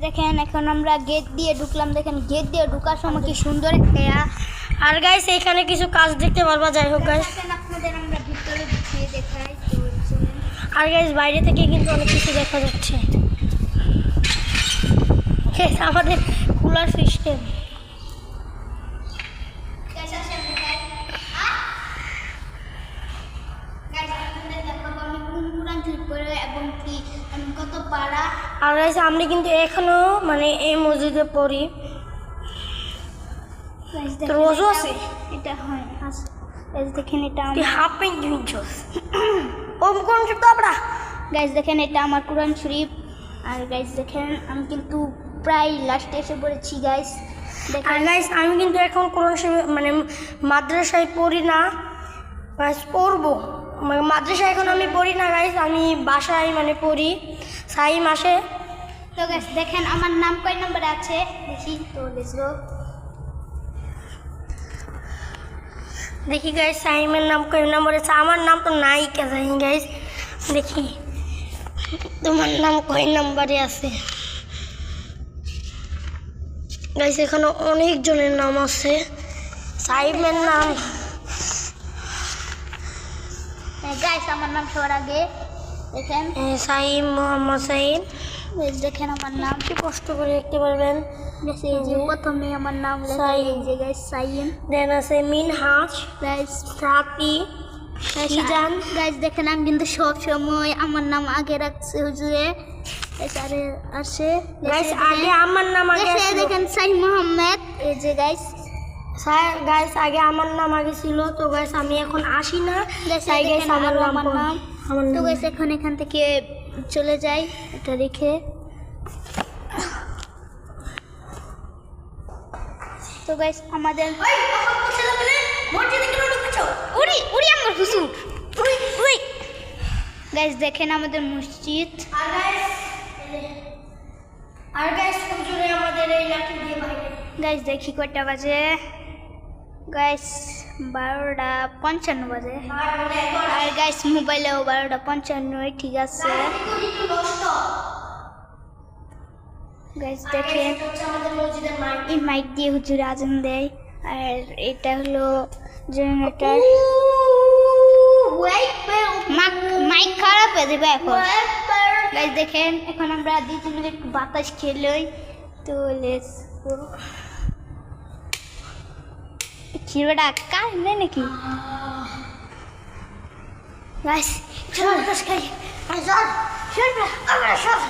দেখেন এখন আমরা গেট দিয়ে ঢুকলাম। দেখেন গেট দিয়ে ঢোকার সময় কি সুন্দর একটা। আর গাইস এখানে কিছু কাজ দেখতে পারবা। যাই হোক গাইস, আপনাদের আমরা ভিতরে ঢুকিয়ে দেখাই। আর গাইস বাইরে থেকে কিন্তু অনেক কিছু দেখা যাচ্ছে। আমাদের কুলার সিস্টেম। এবং কি কত পাড়া। আর গাইস আমরা কিন্তু এখনো মানে এই মসজিদে পড়ি। রোজও আছে। এটা হয় দেখেন, এটা হাফ প্যান্ট কিনছস ও কোন শব্দ আপড়া। গাইস দেখেন এটা আমার কোরআন শরীফ। আর গাইস দেখেন আমি কিন্তু প্রায় লাস্টে এসে পড়েছি গাইস। আর গাইস আমি কিন্তু এখন কোরআন শরীফ মানে মাদ্রাসায় পড়ি না, গাইস পড়বো। মাদ্রাসায় এখন আমি পড়ি না গাইস, আমি বাসায় মানে পড়ি সাই মাসে। তো গাইস দেখেন আমার নাম কয় নম্বরে আছে দেখি। তো লেটস গো। দেখি গাইস সাইমের নাম কয় নম্বরে আছে। আমার নাম তো নাই কে জানি গাইস। দেখি তোমার নাম কয় নম্বরে আছে। গাইস এখানে অনেক জনের নাম আছে। সাইমের নাম গাইস আমার নাম সবার আগে দেখেন সাইম, মোহাম্মদ সাইম। দেখেন আমার নাম কি কষ্ট করে দেখতে পারবেন। এই যে প্রথমে আমার নাম লেখা এই যে গাইস সাইম। দেন আছে মিনহাজ, গাইস সাথী, সিজান। গাইস দেখেন আমি কিন্তু সব সময় আমার নাম আগে রাখছি হুজুরে। এবারে আসে গাইস আগে আমার নাম আগে ছিল। দেখেন সাই মোহাম্মদ। এই যে গাইস গাইস আগে আমার নাম আগে ছিল। তো গাইস আমি এখন আসি না, তাই গাইস আমার নাম তো গাইস এখন এখান থেকে চলে যাই এটা রেখে। তো গাইস আমাদের উড়ি আমার হুজুর উড়ি। গাইস দেখেন আমাদের মসজিদ। আর গাইস হুজুরে আমাদের এই লাঠি দিয়ে বাইরে। গাইস দেখি কয়টা বাজে। গাইস 12:55 বাজে। আর গাইস মোবাইলেও 12:55 ঠিক আছে। গাইস দেখেন এই মাইক দিয়ে হুজুর আজান দেয়। আর এটা হলো জেনারেটর। মাইক খারাপ হয়ে যাবে এখন। গাইস দেখেন এখন আমরা 2 মিনিট একটু বাতাস খেলই। তো লেটস গো। খিরোটা কার নেই নাকি গাইস? চল বাতাস খাই। আর চল আমরা সব